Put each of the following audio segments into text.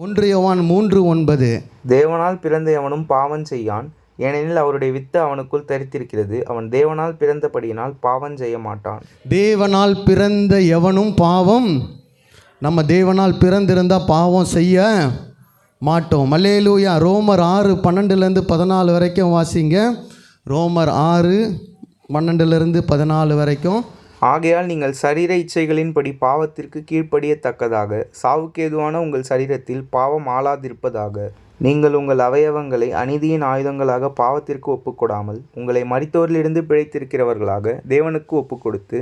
1 யோவான் 3:9. தேவனால் பிறந்த எவனும் பாவம் செய்யான், ஏனெனில் அவருடைய வித்து அவனுக்குள் தரித்திருக்கிறது. அவன் தேவனால் பிறந்தபடியினால் பாவம் செய்ய மாட்டான். தேவனால் பிறந்த எவனும் பாவம், நம்ம தேவனால் பிறந்திருந்தால் பாவம் செய்ய மாட்டோம். அல்லேலூயா. ரோமர் 6:12-14 வரைக்கும் வாசிங்க. ரோமர் 6:12-14 வரைக்கும். ஆகையால் நீங்கள் சரீர இச்சைகளின்படி பாவத்திற்கு கீழ்ப்படியத்தக்கதாக சாவுக்கு ஏதுவான உங்கள் சரீரத்தில் பாவம் ஆளாதிருப்பதாக நீங்கள் உங்கள் அவயவங்களை அநீதியின் ஆயுதங்களாக பாவத்திற்கு ஒப்புக்கொடாமல் உங்களை மரித்தோரிலிருந்து பிழைத்திருக்கிறவர்களாக தேவனுக்கு ஒப்புக்கொடுத்து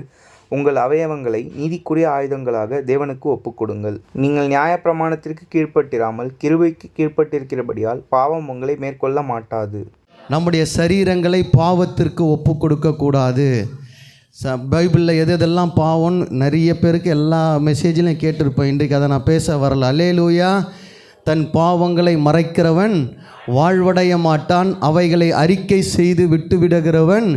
உங்கள் அவயவங்களை நீதிக்குரிய ஆயுதங்களாக தேவனுக்கு ஒப்புக்கொடுங்கள். நீங்கள் நியாயப்பிரமாணத்திற்கு கீழ்ப்பட்டிராமல் கிருபைக்கு கீழ்ப்பட்டிருக்கிறபடியால் பாவம் உங்களை மேற்கொள்ள மாட்டாது. நம்முடைய சரீரங்களை பாவத்திற்கு ஒப்பு கொடுக்கக்கூடாது. பைபிளில் எதெல்லாம் பாவம் நிறைய பேருக்கு எல்லா மெசேஜிலையும் கேட்டிருப்பேன். இன்றைக்கு அதை நான் பேச வரல. அல்லேலூயா. தன் பாவங்களை மறைக்கிறவன் வாழ்வடைய மாட்டான், அவைகளை அறிக்கை செய்து விட்டுவிடுகிறவன்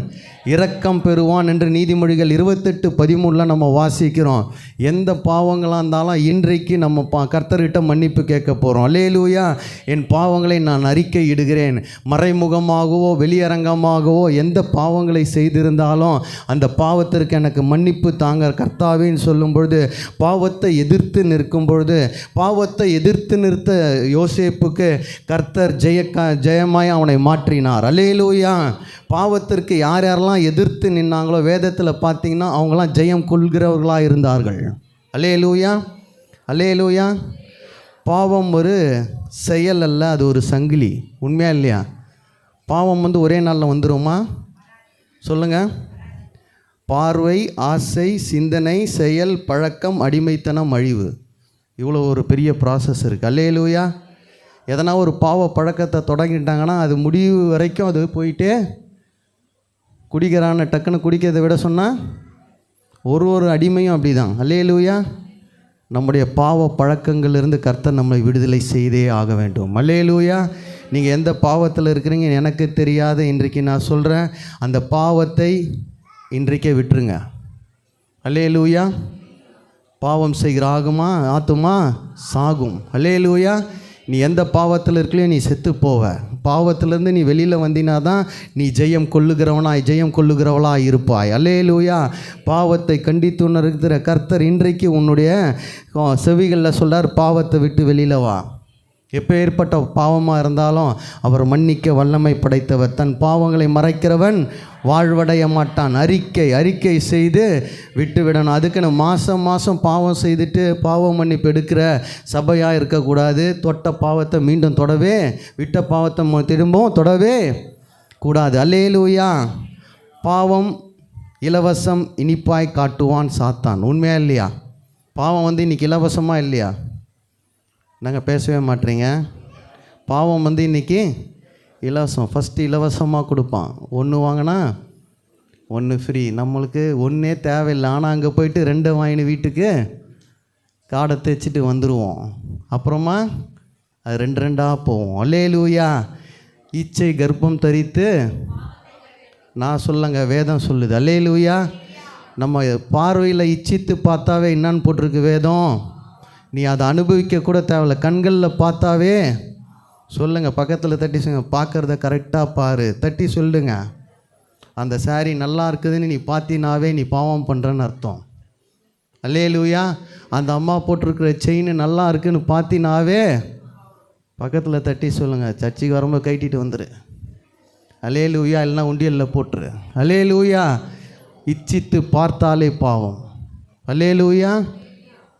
இரக்கம் பெறுவான் என்று நீதிமொழிகள் 28:13 நம்ம வாசிக்கிறோம். எந்த பாவங்களாக இருந்தாலும் இன்றைக்கு நம்ம கர்த்தர்கிட்ட மன்னிப்பு கேட்க போகிறோம். அல்லேலூயா. என் பாவங்களை நான் அறிக்கை இடுகிறேன். மறைமுகமாகவோ வெளியரங்கமாகவோ எந்த பாவங்களை செய்திருந்தாலும் அந்த பாவத்திற்கு எனக்கு மன்னிப்பு தாங்க கர்த்தாவேன்னு சொல்லும் பொழுது, பாவத்தை எதிர்த்து நிற்கும் பொழுது, பாவத்தை எதிர்த்து நிறுத்த யோசேப்புக்கு கர்த்தர் ஜெயமாய் அவனை மாற்றினார். அல்லேலூயா. பாவத்திற்கு யார் யாரெல்லாம் எதிர்த்து நின்னாங்களோ வேதத்தில் பார்த்தீங்கன்னா அவங்களாம் ஜெயம் கொள்கிறவர்களாக இருந்தார்கள். அல்லேலூயா. அல்லேலூயா. பாவம் ஒரு செயல் அல்ல, அது ஒரு சங்கிலி. உண்மையா இல்லையா? பாவம் ஒரே நாளில் வந்துடுமா? சொல்லுங்கள். பார்வை, ஆசை, சிந்தனை, செயல், பழக்கம், அடிமைத்தனம், அழிவு, இவ்வளோ ஒரு பெரிய ப்ராசஸ் இருக்குது. அல்லேலூயா. எதனா ஒரு பாவ பழக்கத்தை தொடங்கிட்டாங்கன்னா அது முடிவு வரைக்கும் அது போயிட்டே. குடிக்கிறான்னு டக்குன்னு குடிக்கிறதை விட சொன்னால் ஒரு அடிமையும் அப்படி தான். அல்லேலூயா. நம்முடைய பாவ பழக்கங்களிலிருந்து கர்த்தர் நம்மை விடுதலை செய்தே ஆக வேண்டும். அல்லேலூயா. நீங்கள் எந்த பாவத்தில் இருக்கிறீங்க எனக்கு தெரியாத, இன்றைக்கு நான் சொல்கிறேன், அந்த பாவத்தை இன்றைக்கே விட்டுருங்க. அல்லேலூயா. பாவம் செய்கிற ஆத்துமா சாகும். அல்லேலூயா. நீ எந்த பாவத்தில் இருக்கலையோ நீ செத்து போவ. பாவத்திலேருந்து நீ வெளியில் வந்தினா தான் நீ ஜெயம் கொள்ளுகிறவளாய் இருப்பாய். அல்லேலூயா. பாவத்தை கண்டித்து உணர்கிற கர்த்தர் இன்றைக்கு உன்னுடைய செவிகளில் சொல்கிறார், பாவத்தை விட்டு வெளியில் வா. எப்போ ஏற்பட்ட பாவமாக இருந்தாலும் அவர் மன்னிக்க வல்லமை படைத்தவர். தன் பாவங்களை மறைக்கிறவன் வாழ்வடைய மாட்டான். அறிக்கை செய்து விட்டுவிடணும். அதுக்குன்னு மாதம் பாவம் செய்துட்டு பாவம் மன்னிப்பு எடுக்கிற சபையாக இருக்கக்கூடாது. தொட்ட பாவத்தை மீண்டும் தொடவே, விட்ட பாவத்தை திரும்பவும் தொடவே கூடாது. அல்லேலூயா. பாவம் இலவசம் இனிப்பாய் காட்டுவான் சாத்தான். உண்மையா இல்லையா? பாவம் இன்றைக்கி இலவசமாக இல்லையா? நாங்கள் பேசவே மாட்டேறீங்க. பாவம் இன்றைக்கி இலவசம். ஃபஸ்ட்டு இலவசமாக கொடுப்பான். ஒன்று வாங்கினா 1 ஃப்ரீ. நம்மளுக்கு ஒன்றே தேவையில்லை. ஆனால் அங்கே போயிட்டு 2 வாங்கின வீட்டுக்கு காடை தைச்சிட்டு வந்துடுவோம். அப்புறமா அது 2 போவோம். அல்லேலூயா. இச்சை கர்ப்பம் தரித்து, நான் சொல்லுங்க, வேதம் சொல்லுது. அல்லேலூயா. நம்ம பார்வையில் இச்சித்து பார்த்தாவே என்னான்னு போட்டிருக்கு வேதம். நீ அதை அனுபவிக்க கூட தேவையில்ல. கண்களில் பார்த்தாவே சொல்லுங்கள், பக்கத்தில் தட்டி சொல்லுங்க, பார்க்குறத கரெக்டாக பாரு, தட்டி சொல்லுங்க. அந்த சாரி நல்லா இருக்குதுன்னு நீ பார்த்தினாவே நீ பாவம் பண்ணுறன்னு அர்த்தம். அல்லேலூயா. அந்த அம்மா போட்டிருக்கிற செயின் நல்லா இருக்குன்னு பார்த்தினாவே பக்கத்தில் தட்டி சொல்லுங்கள், சர்ச்சைக்கு வரும்போது கைட்டிட்டு வந்துடு. அல்லேலூயா. இல்லைனா உண்டியலில் போட்டுரு. அல்லேலூயா. இச்சித்து பார்த்தாலே பாவம். அல்லேலூயா.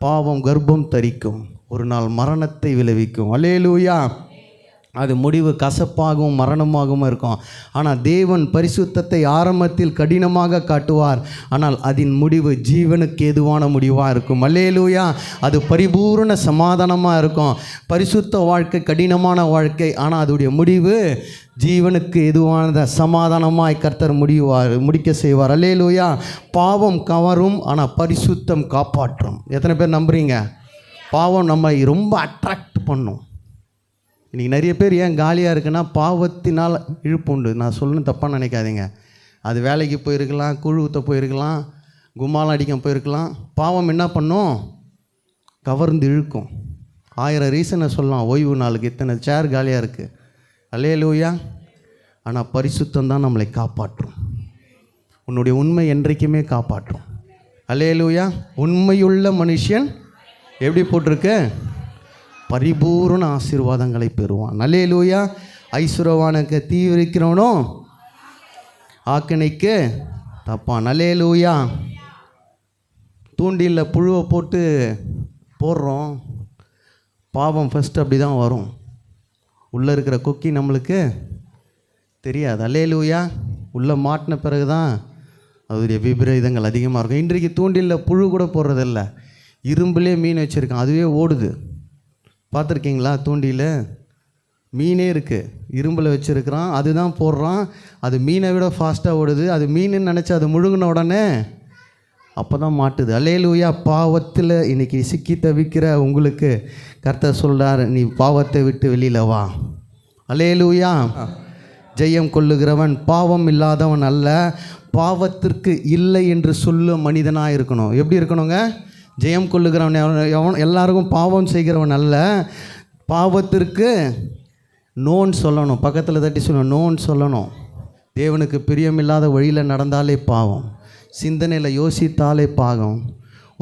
பாவம் கர்ப்பம் தரிக்கும், ஒரு நாள் மரணத்தை விளைவிக்கும். அல்லேலூயா. அது முடிவு கசப்பாகவும் மரணமாகவும் இருக்கும். ஆனால் தேவன் பரிசுத்தத்தை ஆரம்பத்தில் கடினமாக காட்டுவார், ஆனால் அதன் முடிவு ஜீவனுக்கு ஏதுவான முடிவாக இருக்கும். அல்லேலூயா. அது பரிபூர்ண சமாதானமாக இருக்கும். பரிசுத்த வாழ்க்கை கடினமான வாழ்க்கை, ஆனால் அதோடைய முடிவு ஜீவனுக்கு எதுவானத சமாதானமாய் கர்த்தர் முடிக்க செய்வார். அல்லேலூயா. பாவம் கவரும், ஆனால் பரிசுத்தம் காப்பாற்றும். எத்தனை பேர் நம்புறீங்க? பாவம் நம்ம ரொம்ப அட்ராக்ட் பண்ணும். இன்றைக்கி நிறைய பேர் ஏன் காலியாக இருக்குன்னா பாவத்தினால் இழுப்பு உண்டு. நான் சொல்லணும், தப்பாக நினைக்காதீங்க. அது வேலைக்கு போயிருக்கலாம், கூழ் ஊற்ற போயிருக்கலாம், கும்மாலம் அடிக்க போயிருக்கலாம். பாவம் என்ன பண்ணும்? கவர்ந்து இழுக்கும். 1000 ரீசனை சொல்லலாம். ஓய்வு நாளுக்கு இத்தனை சேர் காலியாக இருக்குது. அல்லேலூயா. ஆனால் பரிசுத்தம் தான் நம்மளை காப்பாற்றும். உன்னுடைய உண்மை என்றைக்குமே காப்பாற்றும். அல்லேலூயா. உண்மையுள்ள மனுஷன் எப்படி போட்டிருக்கு? பரிபூர்ண ஆசீர்வாதங்களை பெறுவான். அல்லேலூயா. ஐஸ்வர்யவானுக்கு தீ வைக்கிறவனும் ஆக்கினைக்கு தப்பான். அல்லேலூயா. தூண்டிலில் புழுவை போட்டு போடுறோம். பாவம் ஃபஸ்ட்டு அப்படி தான் வரும். உள்ளே இருக்கிற கொக்கி நம்மளுக்கு தெரியாது. அல்லேலூயா. உள்ளே மாட்டின பிறகு தான் அதோடைய விபரீதங்கள் அதிகமாக இருக்கும். இன்றைக்கு தூண்டிலில் புழு கூட போடுறதில்ல, இரும்புலே மீன் வச்சுருக்கான், அதுவே ஓடுது. பார்த்துருக்கீங்களா? தூண்டியில் மீனே இருக்குது, இரும்பில் வச்சுருக்கிறான், அதுதான் போடுறான். அது மீனை விட ஃபாஸ்ட்டாக ஓடுது. அது மீனுன்னு நினச்சி அது முழுங்கின உடனே அப்போ தான் மாட்டுது. அல்லேலூயா. பாவத்தில் இன்றைக்கி சிக்கி தவிக்கிற உங்களுக்கு கர்த்தர் சொல்கிறார், நீ பாவத்தை விட்டு வெளியில் வா. அல்லேலூயா. ஜெயம் கொள்ளுகிறவன் பாவம் இல்லாதவன் அல்ல, பாவத்திற்கு இல்லை என்று சொல்லும் மனிதனாக இருக்கணும். எப்படி இருக்கணுங்க? ஜெயம் கொள்ளுகிறவன் எவன்? எல்லாருக்கும் பாவம் செய்கிறவன் அல்ல, பாவத்திற்கு நோன் சொல்லணும். பக்கத்தில் தட்டி சொல்லணும், நோன் சொல்லணும். தேவனுக்கு பிரியமில்லாத வழியில் நடந்தாலே பாவம், சிந்தனையில் யோசித்தாலே பாவம்.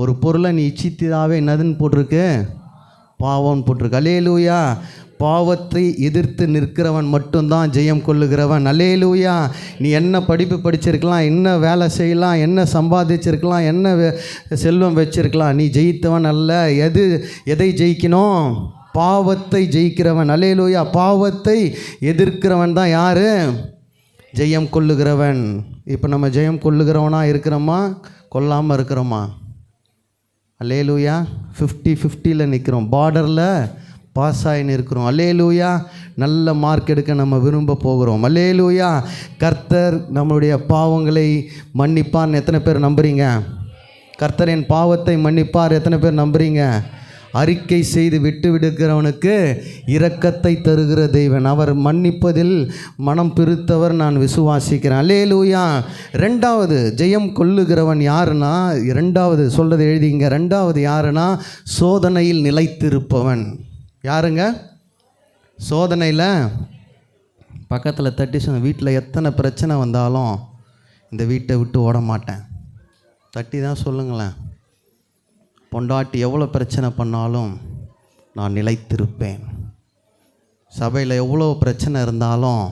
ஒரு பொருளை நீ இச்சித்தாவே என்னதுன்னு போட்டிருக்கு? பாவம்னு போட்டிருக்கு. அல்லேலூயா. பாவத்தை எதிர்த்து நிற்கிறவன் மட்டும்தான் ஜெயம் கொள்ளுகிறவன். அல்லேலூயா. நீ என்ன படிப்பு படிச்சிருக்கலாம், என்ன வேலை செய்யலாம், என்ன சம்பாதிச்சிருக்கலாம், என்ன செல்வம் வச்சிருக்கலாம், நீ ஜெயித்தவன் அல்ல. எதை ஜெயிக்கணும்? பாவத்தை ஜெயிக்கிறவன். அல்லேலூயா. பாவத்தை எதிர்க்கிறவன் தான் யார்? ஜெயம் கொள்ளுகிறவன். இப்போ நம்ம ஜெயம் கொள்ளுகிறவனாக இருக்கிறோமா, கொல்லாமல் இருக்கிறோமா? அல்லேலூயா. 50-50 நிற்கிறோம், பார்டரில் பாஸ் ஆகின்னு இருக்கிறோம். அல்லேலூயா. நல்ல மார்க் எடுக்க நம்ம விரும்ப போகிறோம். அல்லேலூயா. கர்த்தர் நம்மளுடைய பாவங்களை மன்னிப்பார்னு எத்தனை பேர் நம்புறீங்க? கர்த்தர் என் பாவத்தை மன்னிப்பார் எத்தனை பேர் நம்புறீங்க? அறிக்கை செய்து விட்டு விடுகிறவனுக்கு இரக்கத்தை தருகிற தெய்வன். அவர் மன்னிப்பதில் மனம் பிரித்தவர் நான் விசுவாசிக்கிறேன். அல்லேலூயா. ரெண்டாவது ஜெயம் கொள்ளுகிறவன் யாருன்னா, ரெண்டாவது சொல்கிறத எழுதிங்க. ரெண்டாவது யாருன்னா, சோதனையில் நிலைத்திருப்பவன். யாருங்க? சோதனையில் பக்கத்தில் தட்டி சொன்ன, வீட்டில் எத்தனை பிரச்சனை வந்தாலும் இந்த வீட்டை விட்டு ஓட மாட்டேன். தட்டி தான் சொல்லுங்களேன். பொண்டாட்டி எவ்வளோ பிரச்சனை பண்ணாலும் நான் நிலைத்திருப்பேன். சபையில் எவ்வளோ பிரச்சனை இருந்தாலும்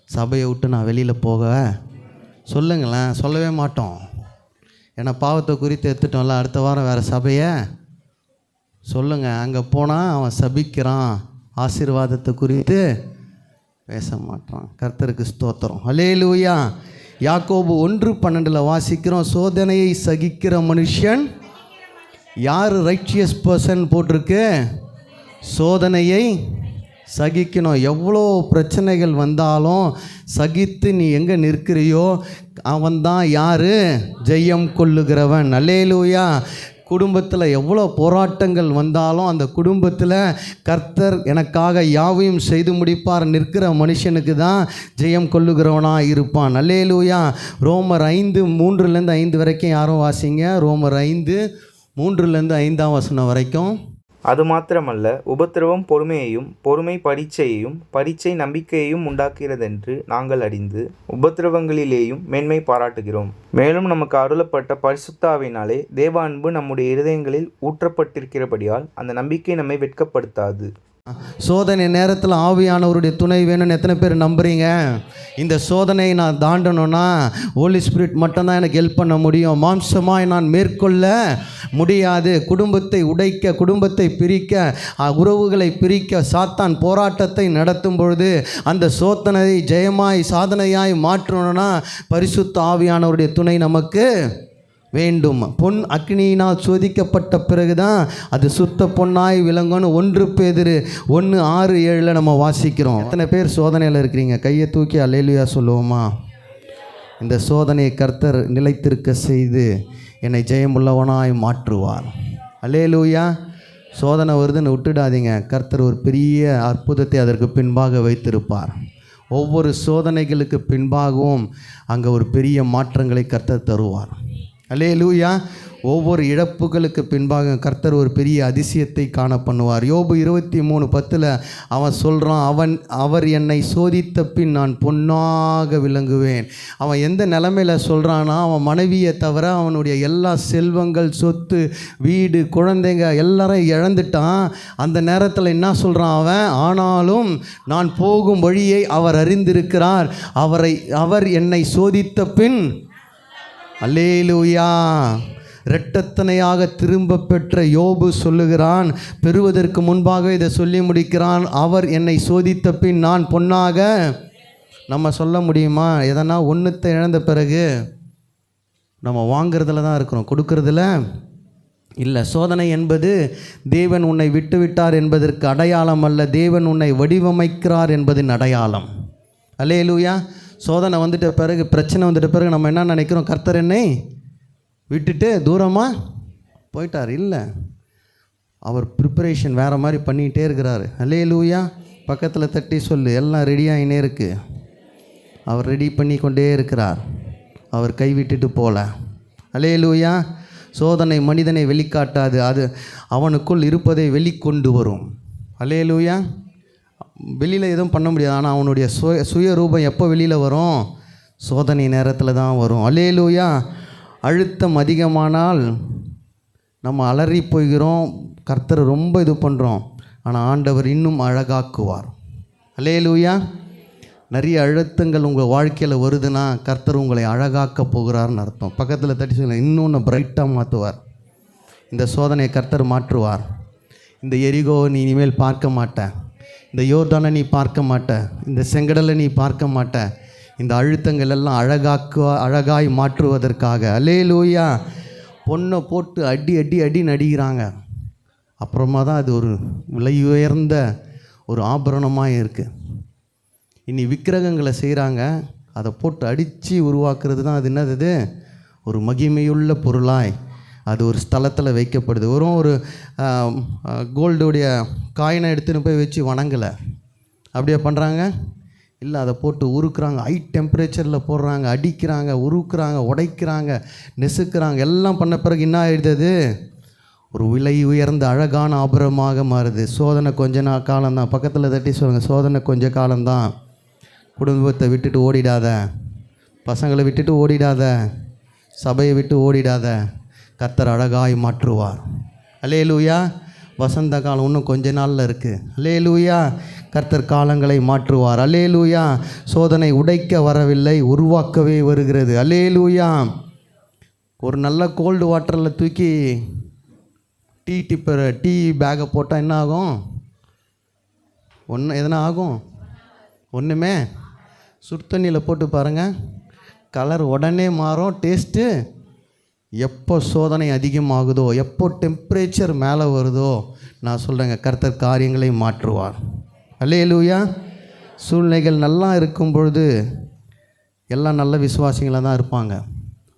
சபையை விட்டு நான் வெளியில் போக சொல்லுங்களேன், சொல்லவே மாட்டோம். ஏன்னா பாவத்தை குறித்து எடுத்துட்டோம்ல. அடுத்த வாரம் வேறு சபையை சொல்லுங்கள், அங்கே போனால் அவன் சபிக்கிறான், ஆசீர்வாதத்தை குறித்து பேச மாட்டான். கர்த்தருக்கு ஸ்தோத்திரம். அல்லேலூயா. யாக்கோபு 1:12 வாசிக்கிறோம், சோதனையை சகிக்கிற மனுஷன் யார்? ரைச்சியஸ் பர்சன் போட்டிருக்கு. சோதனையை சகிக்கணும். எவ்வளோ பிரச்சனைகள் வந்தாலும் சகித்து நீ எங்கே நிற்கிறியோ அவன்தான் யார்? ஜெயம் கொள்ளுகிறவன். அல்லேலூயா. குடும்பத்தில் எவ்வளோ போராட்டங்கள் வந்தாலும் அந்த குடும்பத்தில் கர்த்தர் எனக்காக யாவையும் செய்து முடிப்பார் நிற்கிற மனுஷனுக்கு தான் ஜெயம் கொள்ளுகிறவனாக இருப்பான். அல்லேலூயா. ரோமர் 5:3-5 வரைக்கும் யாரும் வாசிங்க. ரோமர் 5:3-5 வரைக்கும். அது மாத்திரமல்ல, உபத்திரவம் பொறுமையையும், பொறுமை பரீட்சையையும், பரீட்சை நம்பிக்கையையும் உண்டாக்குகிறதென்று நாங்கள் அறிந்து உபத்திரவங்களிலேயும் மேன்மை பாராட்டுகிறோம். மேலும் நமக்கு அருளப்பட்ட பரிசுத்த ஆவியினாலே தேவ அன்பு நம்முடைய இருதயங்களில் ஊற்றப்பட்டிருக்கிறபடியால் அந்த நம்பிக்கை நம்மை வெட்கப்படுத்தாது. சோதனை நேரத்தில் ஆவியானவருடைய துணை வேணும்னு எத்தனை பேர் நம்புறீங்க? இந்த சோதனையை நான் தாண்டணும்னா ஹோலி ஸ்பிரிட் மட்டும்தான் எனக்கு ஹெல்ப் பண்ண முடியும். மாம்சமாய் நான் மேற்கொள்ள முடியாது. குடும்பத்தை உடைக்க, குடும்பத்தை பிரிக்க, உறவுகளை பிரிக்க சாத்தான் போராட்டத்தை நடத்தும் பொழுது அந்த சோதனையை ஜெயமாய் சாதனையாய் மாற்றணும்னா பரிசுத்த ஆவியானவருடைய துணை நமக்கு வேண்டும். பொன் அக்னியினால் சோதிக்கப்பட்ட பிறகுதான் அது சுத்த பொன்னாய் விளங்கும்னு 1 பேதுரு 1:6-7 நம்ம வாசிக்கிறோம். எத்தனை பேர் சோதனையில் இருக்கிறீங்க? கையை தூக்கி அல்லேலூயா சொல்லுவோமா? இந்த சோதனையை கர்த்தர் நிலைத்திருக்க செய்து என்னை ஜெயமுள்ளவனாய் மாற்றுவார். அல்லேலூயா. சோதனை வருதுன்னு விட்டுடாதீங்க. கர்த்தர் ஒரு பெரிய அற்புதத்தை அதற்கு பின்பாக வைத்திருப்பார். ஒவ்வொரு சோதனைகளுக்கு பின்பாகவும் அங்கே ஒரு பெரிய மாற்றங்களை கர்த்தர் தருவார். அல்லேலூயா. ஒவ்வொரு இழப்புகளுக்கு பின்பாக கர்த்தர் ஒரு பெரிய அதிசயத்தை காண பண்ணுவார். யோபு 23:10 அவன் சொல்கிறான், அவர் என்னை சோதித்த பின் நான் பொன்னாக விளங்குவேன். அவன் எந்த நிலைமையில் சொல்கிறான்னா, அவன் மனைவியை தவிர அவனுடைய எல்லா செல்வங்கள், சொத்து, வீடு, குழந்தைங்க எல்லாரையும் இழந்துட்டான். அந்த நேரத்தில் என்ன சொல்கிறான் அவன்? ஆனாலும் நான் போகும் வழியை அவர் அறிந்திருக்கிறார், அவர் என்னை சோதித்த பின். அல்லேலூயா. இரட்டத்தனையாக திரும்ப பெற்ற யோபு சொல்லுகிறான், பெறுவதற்கு முன்பாக இதை சொல்லி முடிக்கிறான், அவர் என்னை சோதித்த பின் நான் பொன்னாக. நம்ம சொல்ல முடியுமா? எதனா ஒன்றுத்தை இழந்த பிறகு நம்ம வாங்கிறதுல தான் இருக்கிறோம், கொடுக்கறதில்ல இல்லை. சோதனை என்பது தேவன் உன்னை விட்டுவிட்டார் என்பதற்கு அடையாளம் அல்ல, தேவன் உன்னை வடிவமைக்கிறார் என்பதின் அடையாளம். அல்லேலூயா. சோதனை வந்துட்ட பிறகு, பிரச்சனை வந்துட்ட பிறகு நம்ம என்ன நினைக்கிறோம்? கர்த்தர் என்னை விட்டுட்டு தூரமாக போயிட்டார். இல்லை, அவர் ப்ரிப்பரேஷன் வேறு மாதிரி பண்ணிகிட்டே இருக்கிறார். அல்லேலூயா. பக்கத்தில் தட்டி சொல்லு, எல்லாம் ரெடியாகினே இருக்குது. அவர் ரெடி பண்ணி கொண்டே இருக்கிறார், அவர் கைவிட்டுட்டு போகல. அல்லேலூயா. சோதனை மனிதனை வெளிக்காட்டாது, அது அவனுக்குள் இருப்பதை வெளிக்கொண்டு வரும். அல்லேலூயா. வெளியில் எதுவும் பண்ண முடியாது, ஆனால் அவனுடைய சுய ரூபம் எப்போ வெளியில் வரும்? சோதனை நேரத்தில் தான் வரும். அல்லேலூயா. அழுத்தம் அதிகமானால் நம்ம அலறி போய்கிறோம், கர்த்தர் ரொம்ப இது பண்ணுறோம், ஆனால் ஆண்டவர் இன்னும் அழகாக்குவார். அல்லேலூயா. நிறைய அழுத்தங்கள் உங்கள் வாழ்க்கையில் வருதுன்னா கர்த்தர் உங்களை அழகாக்க போகிறார்னு அர்த்தம். பக்கத்தில் தட்டி சொல்லுங்கள், இன்னொன்று பிரைட்டாக மாற்றுவார். இந்த சோதனையை கர்த்தர் மாற்றுவார். இந்த எரிகோ நீ இனிமேல் பார்க்க மாட்ட, இந்த யோர்தானை நீ பார்க்க மாட்ட, இந்த செங்கடலை நீ பார்க்க மாட்ட. இந்த அழுத்தங்கள் எல்லாம் அழகாய் மாற்றுவதற்காக. அல்லேலூயா. பொண்ணை போட்டு அடி அடி அடி நடிக்கிறாங்க, அப்புறமா தான் அது ஒரு விலை உயர்ந்த ஒரு ஆபரணமாக இருக்குது. இனி விக்கிரகங்களை செய்கிறாங்க, அதை போட்டு அடித்து உருவாக்குறது தான் அது என்னது? ஒரு மகிமையுள்ள பொருளாய் அது ஒரு ஸ்தலத்தில் வைக்கப்படுது. ஒரு கோல்டுடைய காயினை எடுத்துன்னு போய் வச்சு வணங்கலை, அப்படியே பண்ணுறாங்க இல்லை, அதை போட்டு உருக்குறாங்க, ஹை டெம்பரேச்சரில் போடுறாங்க, அடிக்கிறாங்க, உருக்குறாங்க, உடைக்கிறாங்க, நெசுக்கிறாங்க. எல்லாம் பண்ண பிறகு என்ன ஆகிடுது? ஒரு விலை உயர்ந்த அழகான ஆபரணமாக மாறுது. சோதனை கொஞ்ச காலம்தான். பக்கத்தில் தட்டி சொல்லுங்கள், சோதனை கொஞ்ச காலம்தான். குடும்பத்தை விட்டுட்டு ஓடிடாத, பசங்களை விட்டுட்டு ஓடிடாத, சபையை விட்டு ஓடிடாத. கர்த்தர் அழகாய் மாற்றுவார். அல்லேலூயா. வசந்த காலம் இன்னும் கொஞ்ச நாளில் இருக்குது. அல்லேலூயா. கர்த்தர் காலங்களை மாற்றுவார். அல்லேலூயா. சோதனை உடைக்க வரவில்லை, உருவாக்கவே வருகிறது. அல்லேலூயா. ஒரு நல்ல கோல்டு வாட்டரில் தூக்கி டீ பேக்கை போட்டால் என்ன ஆகும்? எதனா ஆகும்? ஒன்றுமே. சுடுதண்ணியில் போட்டு பாருங்கள், கலர் உடனே மாறும், டேஸ்ட்டு. எப்போ சோதனை அதிகமாகுதோ, எப்போ டெம்பரேச்சர் மேலே வருதோ, நான் சொல்கிறேங்க, கர்த்தர் காரியங்களை மாற்றுவார். அல்லேலூயா. சூழ்நிலைகள் நல்லா இருக்கும் பொழுது எல்லாம் நல்ல விசுவாசிகளாக தான் இருப்பாங்க.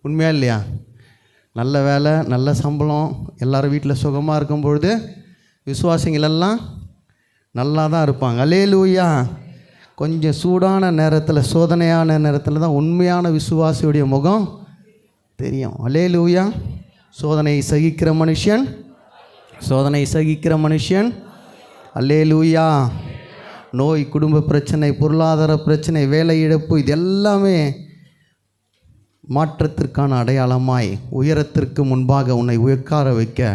உண்மையா இல்லையா? நல்ல வேலை, நல்ல சம்பளம், எல்லோரும் வீட்டில் சுகமாக இருக்கும் பொழுது விசுவாசிகளெல்லாம் நல்லா தான் இருப்பாங்க. அல்லேலூயா. கொஞ்சம் சூடான நேரத்தில், சோதனையான நேரத்தில் தான் உண்மையான விசுவாசியுடைய முகம் தெரியும். அல்லேலூயா. சோதனை சகிக்கிற மனுஷன். அல்லேலூயா. நோய், குடும்ப பிரச்சனை, பொருளாதார பிரச்சனை, வேலை இழப்பு, இது எல்லாமே மாற்றத்திற்கான அடையாளமாய் உயரத்திற்கு முன்பாக உன்னை உட்கார வைக்க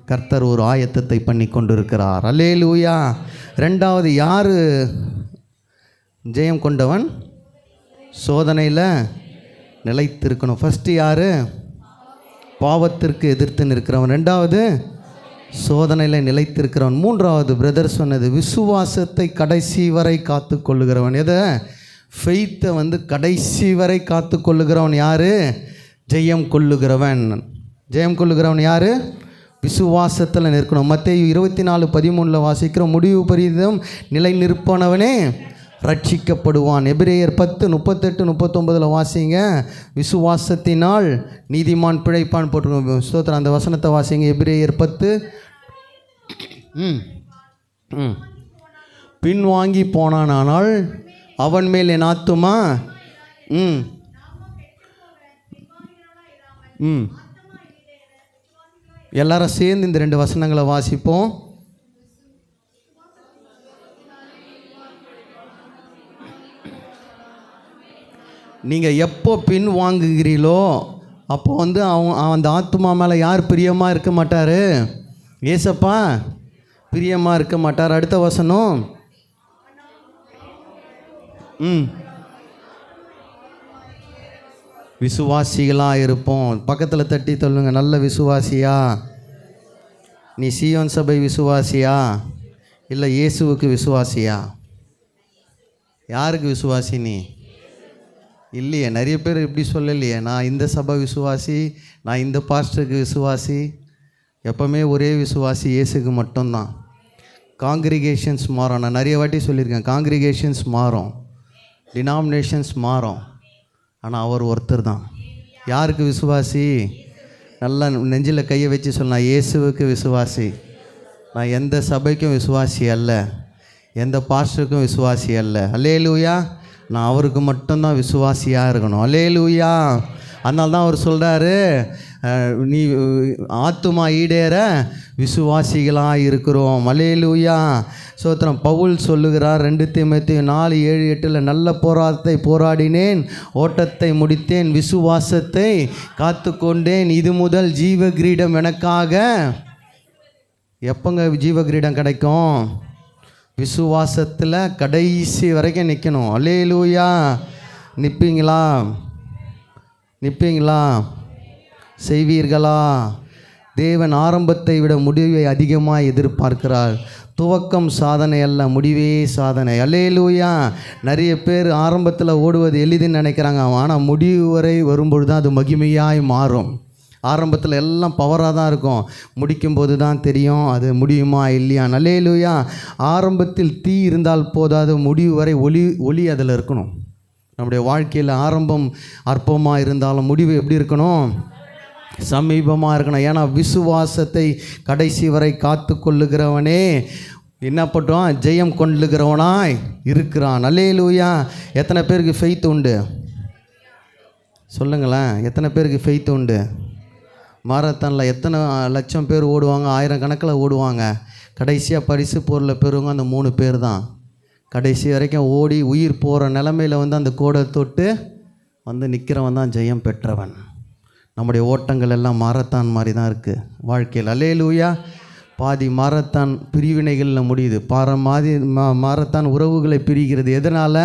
கர்த்தர் ஒரு ஆயத்தத்தை பண்ணி கொண்டிருக்கிறார். அல்லேலூயா. ரெண்டாவது, யார் ஜெயம் கொண்டவன்? சோதனையில் நிலைத்திருக்கணும். ஃபஸ்ட்டு யார்? பாவத்திற்கு எதிர்த்து நிற்கிறவன். ரெண்டாவது, சோதனையில் நிலைத்திருக்கிறவன். மூன்றாவது பிரதர் சொன்னது, விசுவாசத்தை கடைசி வரை காத்து கொள்ளுகிறவன். எதை? ஃபெய்த்தை கடைசி வரை காத்து கொள்ளுகிறவன் யார்? ஜெயம் கொள்ளுகிறவன் யார்? விசுவாசத்தில் நிற்கணும். மத்தேயு 24:13 வாசிக்கிறோம், முடிவு பரியந்தம் நிலை நிற்பனவனே ரட்சிக்கப்படுவான். எபிரேயர் 10:38-39 வாசிங்க. விசுவாசத்தினால் நீதிமான் பிழைப்பான் போட்டிருக்கோம். ஸ்தோத்திரம். அந்த வசனத்தை வாசிங்க. எபிரேயர் 10. பின்வாங்கி போனானால் அவன் மேல் என் ஆத்துமா எல்லாரும் சேர்ந்து இந்த 2 வசனங்களை வாசிப்போம். நீங்கள் எப்போ பின் வாங்குகிறீங்களோ அப்போ அந்த ஆத்துமா மேலே யார் பிரியமாக இருக்க மாட்டார்? ஏசப்பா பிரியமாக இருக்க மாட்டார். அடுத்த வசனம். விசுவாசிகளாக இருப்போம். பக்கத்தில் தட்டி சொல்லுங்க, நல்ல விசுவாசியா? நீ சீயோன் சபை விசுவாசியா இல்லை இயேசுவுக்கு விசுவாசியா? யாருக்கு விசுவாசி நீ? இல்லையே, நிறைய பேர் இப்படி சொல்லலையே, நான் இந்த சபை விசுவாசி, நான் இந்த பாஸ்டருக்கு விசுவாசி. எப்போவுமே ஒரே விசுவாசி இயேசுக்கு மட்டும்தான். காங்கிரிகேஷன்ஸ் மாறும். நான் நிறைய வாட்டி சொல்லியிருக்கேன், காங்கிரிகேஷன்ஸ் மாறும், டினாமினேஷன்ஸ் மாறும், ஆனால் அவர் ஒருத்தர் தான். யாருக்கு விசுவாசி? நல்லா நெஞ்சில் கையை வச்சு சொல்லலாம், இயேசுவுக்கு விசுவாசி. நான் எந்த சபைக்கும் விசுவாசி அல்ல, எந்த பாஸ்டருக்கும் விசுவாசி அல்ல. அல்லேலூயா. நான் அவருக்கு மட்டும்தான் விசுவாசியாக இருக்கணும். அல்லேலூயா. அதனால தான் அவர் சொல்கிறாரு, நீ ஆத்துமா ஈடேற விசுவாசிகளாக இருக்கிறோம். அல்லேலூயா. சோத்திரம். பவுல் சொல்லுகிறார் 2 தீமோத்தேயு 4:7-8 நல்ல போராட்டத்தை போராடினேன், ஓட்டத்தை முடித்தேன், விசுவாசத்தை காத்து கொண்டேன். இது முதல் ஜீவ கிரீடம் எனக்காக. எப்போங்க ஜீவ கிரீடம் கிடைக்கும்? விசுவாசத்தில் கடைசி வரைக்கும் நிற்கணும். அல்லேலூயா. நிற்பீங்களா? நிற்பீங்களா? செய்வீர்களா? தேவன் ஆரம்பத்தை விட முடிவை அதிகமாக எதிர்பார்க்கிறார். துவக்கம் சாதனை அல்ல, முடிவே சாதனை. அல்லேலூயா. நிறைய பேர் ஆரம்பத்தில் ஓடுவது எளிதுன்னு நினைக்கிறாங்க, ஆனால் முடிவு வரை வரும்பொழுது தான் அது மகிமையாய் மாறும். ஆரம்பத்தில் எல்லாம் பவராக தான் இருக்கும், முடிக்கும்போது தான் தெரியும் அது முடியுமா இல்லையா. அல்லேலூயா. ஆரம்பத்தில் தீ இருந்தால் போதாது, முடிவு வரை ஒளி அதில் இருக்கணும். நம்முடைய வாழ்க்கையில் ஆரம்பம் அற்பமாக இருந்தாலும் முடிவு எப்படி இருக்கணும்? சமீபமாக இருக்கணும். ஏன்னா விசுவாசத்தை கடைசி வரை காத்து கொள்ளுகிறவனே என்ன பண்ணுறான்? ஜெயம் கொள்ளுகிறவனாய் இருக்கிறான். அல்லேலூயா. எத்தனை பேருக்கு ஃபெய்த் உண்டு? சொல்லுங்களேன், எத்தனை பேருக்கு ஃபெய்த் உண்டு? மாரத்தானில் எத்தனை லட்சம் பேர் ஓடுவாங்க, 1000 கணக்கில் ஓடுவாங்க. கடைசியாக பரிசு பொருளை பெறுவங்க அந்த 3 பேர் தான். கடைசி வரைக்கும் ஓடி உயிர் போகிற நிலமையில் அந்த கோடை தொட்டு நிற்கிறவன் தான் ஜெயம் பெற்றவன். நம்முடைய ஓட்டங்கள் எல்லாம் மாரத்தான் மாதிரி தான் இருக்குது வாழ்க்கையில். அல்லேலூயா. பாதி மாரத்தான் பிரிவினைகளில் முடியுது, மாரத்தான் உறவுகளை பிரிகிறது. எதனால்?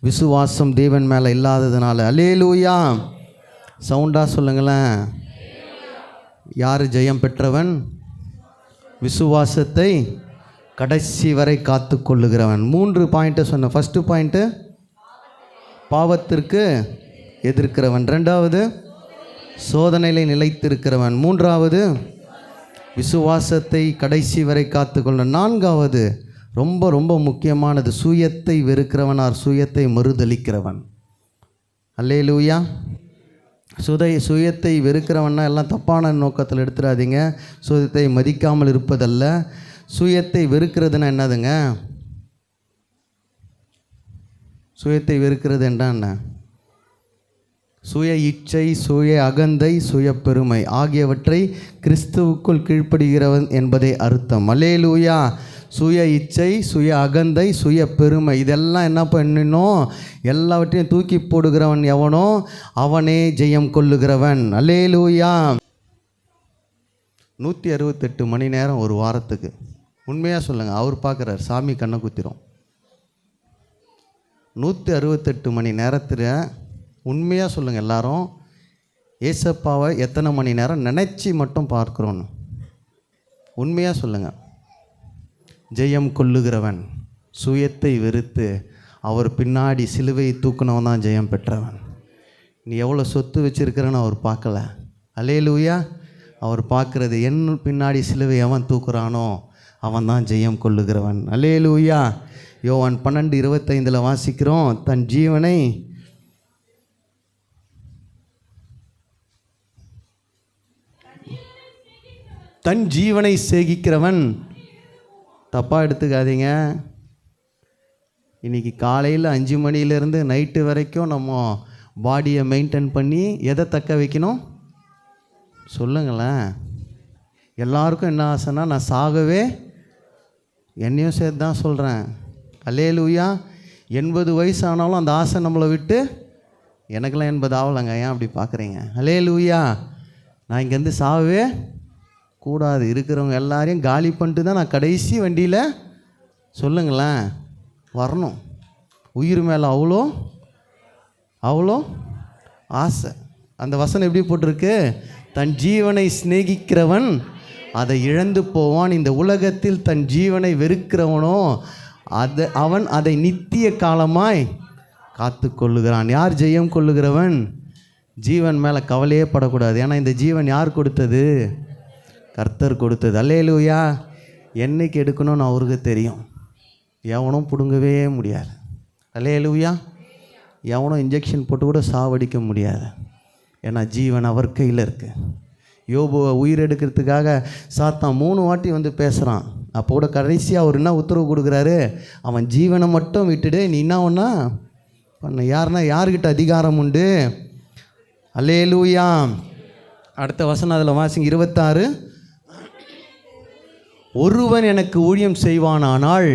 விசுவாசம் தேவன் மேலே இல்லாததுனால. அல்லேலூயா. சவுண்டாக சொல்லுங்களேன். யார் ஜெயம் பெற்றவன்? விசுவாசத்தை கடைசி வரை காத்து கொள்ளுகிறவன். 3 பாயிண்ட்டை சொன்ன. ஃபஸ்ட்டு பாயிண்ட்டு பாவத்திற்கு எதிர்க்கிறவன், 2வது சோதனையில் நிலைத்திருக்கிறவன், 3வது விசுவாசத்தை கடைசி வரை காத்துக்கொள்ள, 4வது ரொம்ப ரொம்ப முக்கியமானது சுயத்தை வெறுக்கிறவனார் சுயத்தை மறுதலிக்கிறவன். அல்லேலூயா. சுயத்தை வெறுக்கிறவன்னா எல்லாம் தப்பான நோக்கத்தில் எடுத்துடாதீங்க. சுயத்தை மதிக்காமல் இருப்பதல்ல. சுயத்தை வெறுக்கிறதுனா என்னதுங்க? சுயத்தை வெறுக்கிறது என்ன? சுய இச்சை, சுய அகந்தை, சுய பெருமை ஆகியவற்றை கிறிஸ்துவுக்குள் கீழ்ப்படுகிறவன் என்பதை அர்த்தம். அல்லேலூயா. சுய இச்சை, சுய அகந்தை, சுய பெருமை இதெல்லாம் என்ன பண்ணணும்? எல்லாவற்றையும் தூக்கி போடுகிறவன் எவனோ அவனே ஜெயம் கொள்ளுகிறவன். அல்லேலூயா. 168 மணி நேரம் ஒரு வாரத்துக்கு. உண்மையாக சொல்லுங்கள், அவர் பார்க்குறார், சாமி கண்ணை குத்திரும். 168 மணி நேரத்தில் உண்மையாக சொல்லுங்கள் எல்லாரும், ஏசப்பாவை எத்தனை மணி நேரம் நினச்சி மட்டும் பார்க்குறோன்னு உண்மையாக சொல்லுங்கள். ஜெயம் கொள்ளுகிறவன் சுயத்தை வெறுத்து அவர் பின்னாடி சிலுவையை தூக்குனவன் தான் ஜெயம் பெற்றவன். நீ எவ்வளோ சொத்து வச்சுருக்கிறன்னு அவர் பார்க்கல. அல்லேலூயா. அவர் பார்க்குறது என் பின்னாடி சிலுவை அவன் தூக்குறானோ அவன் தான் ஜெயம் கொள்ளுகிறவன். அல்லேலூயா. யோவான் 12:25 வாசிக்கிறோம், தன் ஜீவனை சேகிக்கிறவன். தப்பாக எடுத்துக்காதீங்க. இன்றைக்கி காலையில் 5 மணிலேருந்து நைட்டு வரைக்கும் நம்ம பாடியை மெயின்டைன் பண்ணி எதை தக்க வைக்கணும்? சொல்லுங்களேன். எல்லாருக்கும் என்ன ஆசைன்னா நான் சாகவே, என்னையும் சேர்த்து தான் சொல்கிறேன். அல்லேலூயா. 80 வயசு ஆனாலும் அந்த ஆசை நம்மளை விட்டு, எனக்கெல்லாம் 80 ஆகலைங்க, ஏன் அப்படி பார்க்குறீங்க? அல்லேலூயா. நான் இங்கேருந்து சாகவே கூடாது. இருக்கிறவங்க எல்லாரையும் காலி பண்ணிட்டு தான் நான் கடைசி வண்டியில் சொல்லுங்களேன் வரணும். உயிர் மேலே அவ்வளோ அவ்வளோ ஆசை. அந்த வசனம் எப்படி போட்டிருக்கு? தன் ஜீவனை சிநேகிக்கிறவன் அதை இழந்து போவான். இந்த உலகத்தில் தன் ஜீவனை வெறுக்கிறவனோ அவன் அதை நித்திய காலமாய் காத்து கொள்ளுகிறான். யார் ஜெயம் கொள்ளுகிறவன்? ஜீவன் மேலே கவலையே படக்கூடாது. ஏன்னா இந்த ஜீவன் யார் கொடுத்தது? கர்த்தர் கொடுத்தது. அல்லேலூயா. என்னைக்கு எடுக்கணும்னு அவருக்கு தெரியும். எவனும் பிடுங்கவே முடியாது. அல்லேலூயா. எவனும் இன்ஜெக்ஷன் போட்டு கூட சாவடிக்க முடியாது. ஏன்னா ஜீவன் அவர் கையில் இருக்குது. யோபுவை உயிர் எடுக்கிறதுக்காக சாத்தான் 3 வாட்டி வந்து பேசுகிறான். அப்போ கூட கடைசியாக அவர் என்ன உத்தரவு கொடுக்குறாரு? அவன் ஜீவனை மட்டும் விட்டுடு, நீ என்ன ஒன்றா பண்ண. யாருக்கிட்ட அதிகாரம் உண்டு? அல்லேலூயா. அடுத்த வசனம் அதில் வாசிங்க, 26. ஒருவன் எனக்கு ஊழியம் செய்வானானால்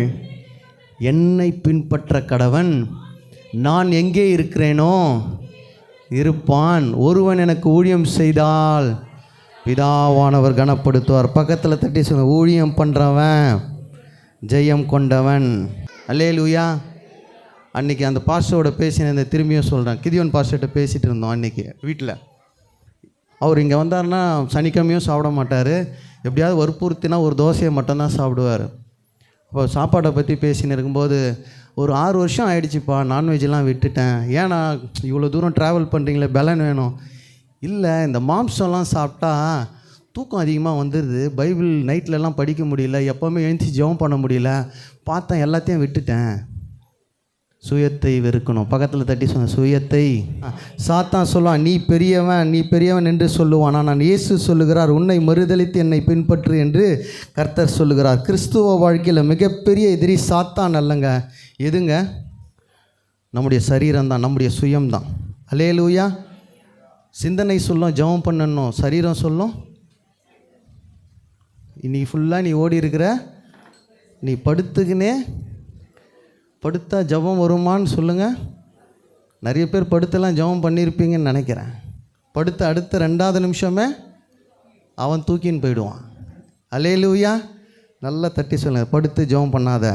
என்னை பின்பற்ற கடவன், நான் எங்கே இருக்கிறேனோ இருப்பான். ஒருவன் எனக்கு ஊழியம் செய்தால் பிதாவானவர் கனப்படுத்துவார். பக்கத்தில் தட்டி சொல்லுங்க, ஊழியம் பண்ணுறவன் ஜெயம் கொண்டவன். அல்லேலூயா. அன்றைக்கி அந்த பாஸ்டரோட பேசின திரும்பியும் சொல்கிறேன், கிதியோன் பாஸ்டர்கிட்ட பேசிகிட்டு இருந்தோம் அன்றைக்கி வீட்டில். அவர் இங்கே வந்தார்னா சனிக்கிழமையும் சாப்பிட மாட்டார். எப்படியாவது வற்புறுத்தினா ஒரு தோசையை மட்டும்தான் சாப்பிடுவார். இப்போ சாப்பாடை பற்றி பேசின்னு இருக்கும்போது, ஒரு 6 வருஷம் ஆகிடுச்சிப்பா நான்வெஜ்லாம் விட்டுட்டேன். ஏன்னா இவ்வளோ தூரம் ட்ராவல் பண்ணுறீங்களே, பலன் வேணும். இல்லை, இந்த மாம்சம்லாம் சாப்பிட்டா தூக்கம் அதிகமாக வந்துடுது, பைபிள் நைட்லலாம் படிக்க முடியல, எப்போவுமே எழுந்துச்சி ஜெபம் பண்ண முடியல, பார்த்தேன் எல்லாத்தையும் விட்டுட்டேன். சுயத்தை வெறுக்கணும். பக்கத்தில் தட்டி சொன்ன சுயத்தை. சாத்தான் சொல்லுவான், நீ பெரியவன் என்று சொல்லுவான். ஆனால் இயேசு சொல்லுகிறார், உன்னை மறுதலித்து என்னை பின்பற்று என்று கர்த்தர் சொல்லுகிறார். கிறிஸ்துவ வாழ்க்கையில் மிகப்பெரிய எதிரி சாத்தான் அல்லங்க. எதுங்க? நம்முடைய சரீரம்தான், நம்முடைய சுயம்தான். அல்லேலூயா. சிந்தனை சொல்லும் ஜெபம் பண்ணணும், சரீரம் சொல்லும் இன்னைக்கு ஃபுல்லாக நீ ஓடி இருக்கிற, நீ படுத்தா ஜெபம் வருமான்னு சொல்லுங்கள். நிறைய பேர் படுத்தெல்லாம் ஜெபம் பண்ணியிருப்பீங்கன்னு நினைக்கிறேன். அடுத்த 2வது நிமிஷமே அவன் தூக்கின்னு போயிடுவான். அல்லேலூயா. நல்லா தட்டி சொல்லுங்கள், படுத்து ஜெபம் பண்ணாத,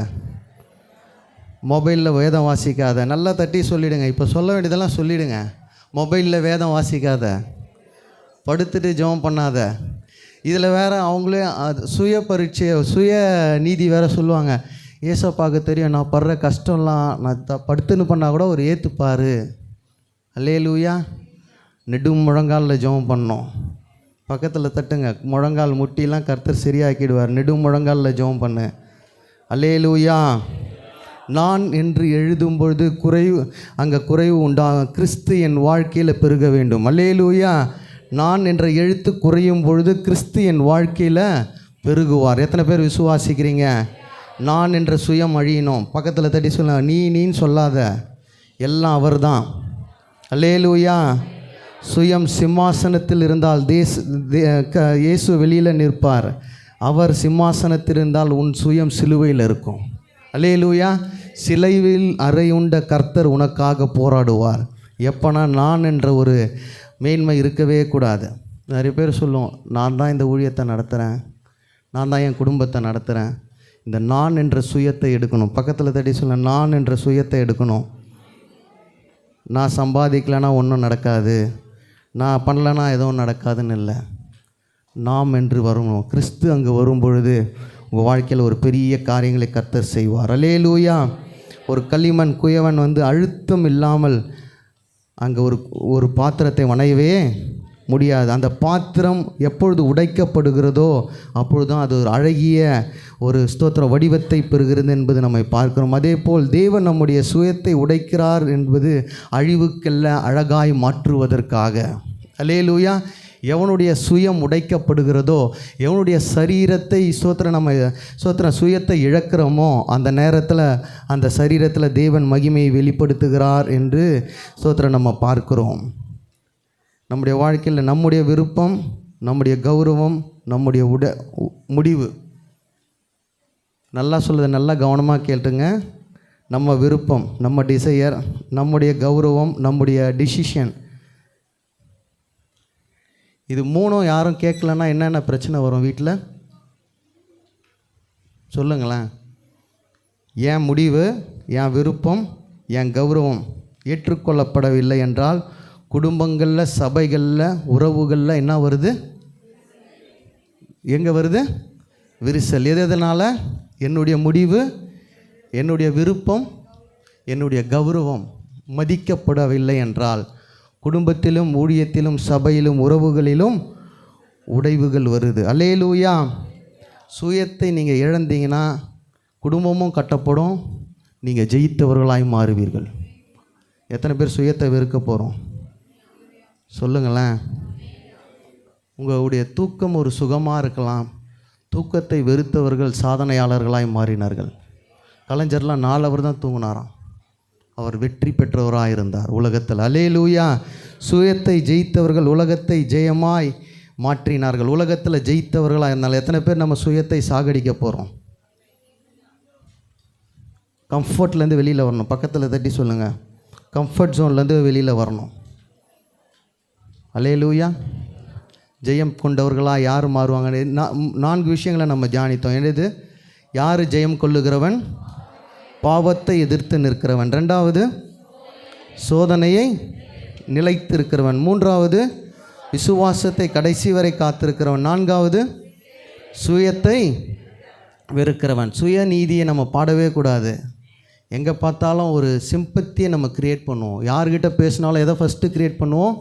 மொபைலில் வேதம் வாசிக்காத. நல்லா தட்டி சொல்லிவிடுங்க. இப்போ சொல்ல வேண்டியதெல்லாம் சொல்லிவிடுங்க. மொபைலில் வேதம் வாசிக்காத, படுத்துட்டு ஜெபம் பண்ணாத. இதில் வேறு அவங்களே சுய பரீட்சை, சுய நீதி வேறு சொல்லுவாங்க. ஏசப்பாவுக்கு தெரியும் நான் படுற கஷ்டம்லாம், நான் படுத்துன்னு பண்ணால் கூட ஒரு ஏற்றுப்பார். அல்லேலூயா. நெடும் முழங்காலில் ஜெபம் பண்ணோம். பக்கத்தில் தட்டுங்க, முழங்கால் முட்டிலாம் கர்த்தர் சரியாக்கிடுவார். நெடும் முழங்காலில் ஜெபம் பண்ணு. அல்லேலூயா. நான் என்று எழுதும் பொழுது குறைவு உண்டாகும். கிறிஸ்து என் வாழ்க்கையில் பெருக வேண்டும். அல்லேலூயா. நான் என்ற எழுத்து குறையும் பொழுது கிறிஸ்து என் வாழ்க்கையில் பெருகுவார். எத்தனை பேர் விசுவாசிக்கிறீங்க? நான் என்ற சுயம் அழியணும். பக்கத்தில் தட்டி சொல்ல, நீன்னு சொல்லாத, எல்லாம் அவர் தான். அல்லேலூயா. சுயம் சிம்மாசனத்தில் இருந்தால் இயேசு வெளியில் நிற்பார். அவர் சிம்மாசனத்தில் இருந்தால் உன் சுயம் சிலுவையில் இருக்கும். அல்லேலூயா. சிலுவையில் அறையுண்ட கர்த்தர் உனக்காக போராடுவார். எப்போனா நான் என்ற ஒரு மேன்மை இருக்கவே கூடாது. நிறைய பேர் சொல்லுவோம், நான் தான் இந்த ஊழியத்தை நடத்துகிறேன், நான் தான் என் குடும்பத்தை நடத்துகிறேன். இந்த நான் என்ற சுயத்தை எடுக்கணும். பக்கத்தில் தட்டி சொல்ல, நான் என்ற சுயத்தை எடுக்கணும். நான் சம்பாதிக்கலைன்னா ஒன்றும் நடக்காது, நான் பண்ணலைன்னா எதுவும் நடக்காதுன்னு இல்லை. நாம் என்று வரணும். கிறிஸ்து அங்கே வரும் பொழுது உங்கள் வாழ்க்கையில் ஒரு பெரிய காரியங்களை கர்த்தர் செய்வார். அல்லேலூயா. ஒரு களிமண் குயவன் அழுத்தம் இல்லாமல் அங்கே ஒரு பாத்திரத்தை வணையவே முடியாது. அந்த பாத்திரம் எப்பொழுது உடைக்கப்படுகிறதோ அப்பொழுது தான் அது ஒரு அழகிய ஒரு ஸ்தோத்திர வடிவத்தை பெறுகிறது என்பது நம்மை பார்க்கிறோம். அதே போல் தேவன் நம்முடைய சுயத்தை உடைக்கிறார் என்பது அழிவுக்கல்ல, அழகாய் மாற்றுவதற்காக. அல்லேலூயா. எவனுடைய சுயம் உடைக்கப்படுகிறதோ, எவனுடைய சரீரத்தை சுயத்தை இழக்கிறோமோ அந்த நேரத்தில் அந்த சரீரத்தில் தேவன் மகிமையை வெளிப்படுத்துகிறார் என்று நம்ம பார்க்கிறோம். நம்முடைய வாழ்க்கையில் நம்முடைய விருப்பம் நம்முடைய கௌரவம், நம்முடைய முடிவு. நல்லா சொல்லுது, நல்லா கவனமாக கேட்டுங்க. நம்ம விருப்பம், நம்ம டிசையர், நம்முடைய கௌரவம், நம்முடைய டிசிஷன், இது மூணும் யாரும் கேட்கலன்னா என்னென்ன பிரச்சனை வரும் வீட்டில் சொல்லுங்களேன். என் முடிவு, என் விருப்பம், என் கௌரவம் ஏற்றுக்கொள்ளப்படவில்லை என்றால் குடும்பங்களில், சபைகளில், உறவுகளில் என்ன வருது? எங்கே வருது? விரிசல். எதனால்? என்னுடைய முடிவு, என்னுடைய விருப்பம், என்னுடைய கௌரவம் மதிக்கப்படவில்லை என்றால் குடும்பத்திலும், ஊழியத்திலும், சபையிலும், உறவுகளிலும் உடைவுகள் வருது. அல்லேலூயா. சுயத்தை நீங்கள் இழந்தீங்கன்னா குடும்பமும் கட்டப்படும், நீங்கள் ஜெயித்தவர்களாய் மாறுவீர்கள். எத்தனை பேர் சுயத்தை வெறுக்க போகிறோம் சொல்லுங்களேன். உங்களுடைய தூக்கம் ஒரு சுகமாக இருக்கலாம். தூக்கத்தை வெறுத்தவர்கள் சாதனையாளர்களாய் மாறினார்கள். கலைஞர்லாம் 4 அவர் தான் தூங்கினாராம். அவர் வெற்றி பெற்றவராக இருந்தார் உலகத்தில். அல்லேலூயா. சுயத்தை ஜெயித்தவர்கள் உலகத்தை ஜெயமாய் மாற்றினார்கள். உலகத்தில் ஜெயித்தவர்களாக இருந்தாலும் எத்தனை பேர் நம்ம சுயத்தை சாகடிக்க போகிறோம்? கம்ஃபர்ட்லேருந்து வெளியில் வரணும். பக்கத்தில் தட்டி சொல்லுங்கள், கம்ஃபர்ட் ஜோன்லேருந்து வெளியில் வரணும். அல்லேலூயா. ஜெயம் கொண்டவர்களாக யார் மாறுவாங்க? 4 விஷயங்களை நம்ம தியானித்தோம். என்னது? யார் ஜெயம் கொள்ளுகிறவன்? பாவத்தை எதிர்த்து நிற்கிறவன். 2வது சோதனையை நிலைத்திருக்கிறவன். 3வது விசுவாசத்தை கடைசி வரை காத்திருக்கிறவன். 4வது சுயத்தை வெறுக்கிறவன். சுயநீதியை நம்ம பாடவே கூடாது. எங்கே பார்த்தாலும் ஒரு சிம்பத்தியை நம்ம க்ரியேட் பண்ணுவோம். யார்கிட்ட பேசினாலும் எதை ஃபஸ்ட்டு க்ரியேட் பண்ணுவோம்?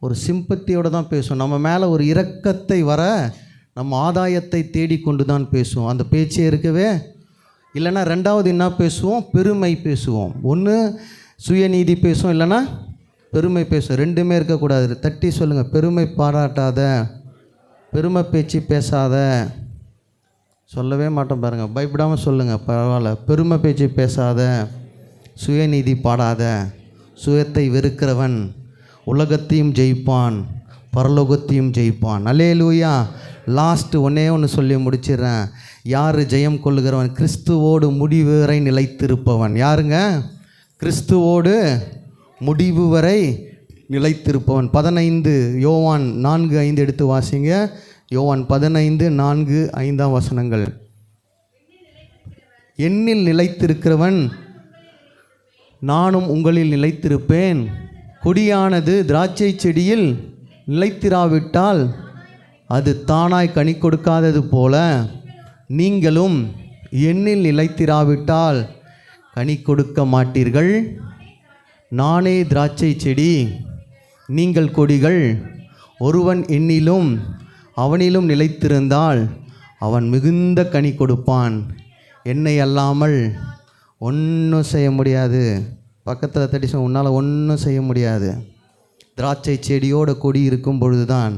ஒரு சிம்பத்தியோடு தான் பேசுவோம். நம்ம மேலே ஒரு இரக்கத்தை வர நம்ம ஆதாயத்தை தேடிக்கொண்டு தான் பேசுவோம். அந்த பேச்சே இருக்கவே இல்லைன்னா 2வது என்ன பேசுவோம்? பெருமை பேசுவோம். ஒன்று சுயநீதி பேசுவோம், இல்லைன்னா பெருமை பேசுவோம். 2மே இருக்கக்கூடாது. தட்டி சொல்லுங்கள், பெருமை பாராட்டாத, பெருமை பேச்சு பேசாத. சொல்லவே மாட்டோம் பாருங்கள், பயப்படாமல் சொல்லுங்கள், பரவாயில்ல. பெருமை பேச்சு பேசாத, சுயநீதி பாடாத. சுயத்தை வெறுக்கிறவன் உலகத்தையும் ஜெயிப்பான், பரலோகத்தையும் ஜெயிப்பான். அல்லேலூயா. லாஸ்ட்டு ஒன்று சொல்லி முடிச்சிடுறேன். யார் ஜெயம் கொள்ளுகிறவன்? கிறிஸ்துவோடு முடிவு வரை நிலைத்திருப்பவன். யாருங்க? கிறிஸ்துவோடு முடிவு வரை நிலைத்திருப்பவன். 15 யோவான் 4:5 எடுத்து வாசிங்க. யோவான் 15:4-5 வசனங்கள். என்னில் நிலைத்திருக்கிறவன் நானும் உங்களில் நிலைத்திருப்பேன். கொடியானது திராட்சை செடியில் நிலைத்திராவிட்டால் அது தானாய் கனி கொடுக்காதது போல நீங்களும் என்னில் நிலைத்திராவிட்டால் கனி கொடுக்க மாட்டீர்கள். நானே திராட்சை செடி, நீங்கள் கொடிகள். ஒருவன் என்னிலும் அவனிலும் நிலைத்திருந்தால் அவன் மிகுந்த கனி கொடுப்பான். என்னை அல்லாமல் ஒன்றும் செய்ய முடியாது. பக்கத்தில் தட்டி உன்னால் ஒன்றும் செய்ய முடியாது. திராட்சை செடியோட கொடி இருக்கும் பொழுது தான்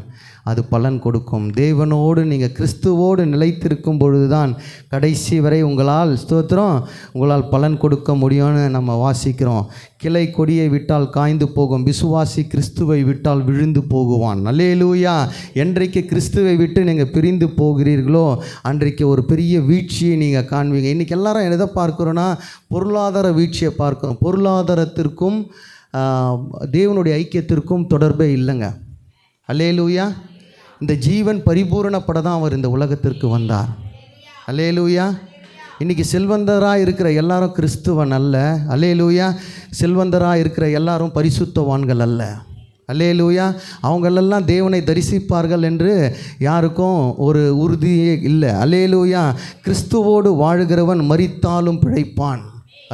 அது பலன் கொடுக்கும். தேவனோடு நீங்கள் கிறிஸ்துவோடு நிலைத்திருக்கும் பொழுது தான் கடைசி வரை உங்களால் பலன் கொடுக்க முடியும்னு நம்ம வாசிக்கிறோம். கிளை கொடியை விட்டால் காய்ந்து போகும், விசுவாசி கிறிஸ்துவை விட்டால் விழுந்து போகுவான். அல்லேலூயா. என்றைக்கு கிறிஸ்துவை விட்டு நீங்கள் பிரிந்து போகிறீர்களோ அன்றைக்கு ஒரு பெரிய வீழ்ச்சியை நீங்கள் காண்பீங்க. இன்றைக்கி எல்லாரும் எதை பார்க்குறோன்னா பொருளாதார வீழ்ச்சியை பார்க்குறோம். பொருளாதாரத்திற்கும் தேவனுடைய ஐக்கியத்திற்கும் தொடர்பே இல்லைங்க. அல்லேலூயா. இந்த ஜீவன் பரிபூரணப்பட தான் அவர் இந்த உலகத்திற்கு வந்தார். அல்லேலூயா. இன்றைக்கி செல்வந்தராக இருக்கிற எல்லாரும் கிறிஸ்துவன் அல்ல. அல்லேலூயா. செல்வந்தராக இருக்கிற எல்லாரும் பரிசுத்தவான்கள் அல்ல. அல்லேலூயா. அவங்களெல்லாம் தேவனை தரிசிப்பார்கள் என்று யாருக்கும் ஒரு உறுதியே இல்லை. அல்லேலூயா. கிறிஸ்துவோடு வாழுகிறவன் மரித்தாலும் பிழைப்பான்.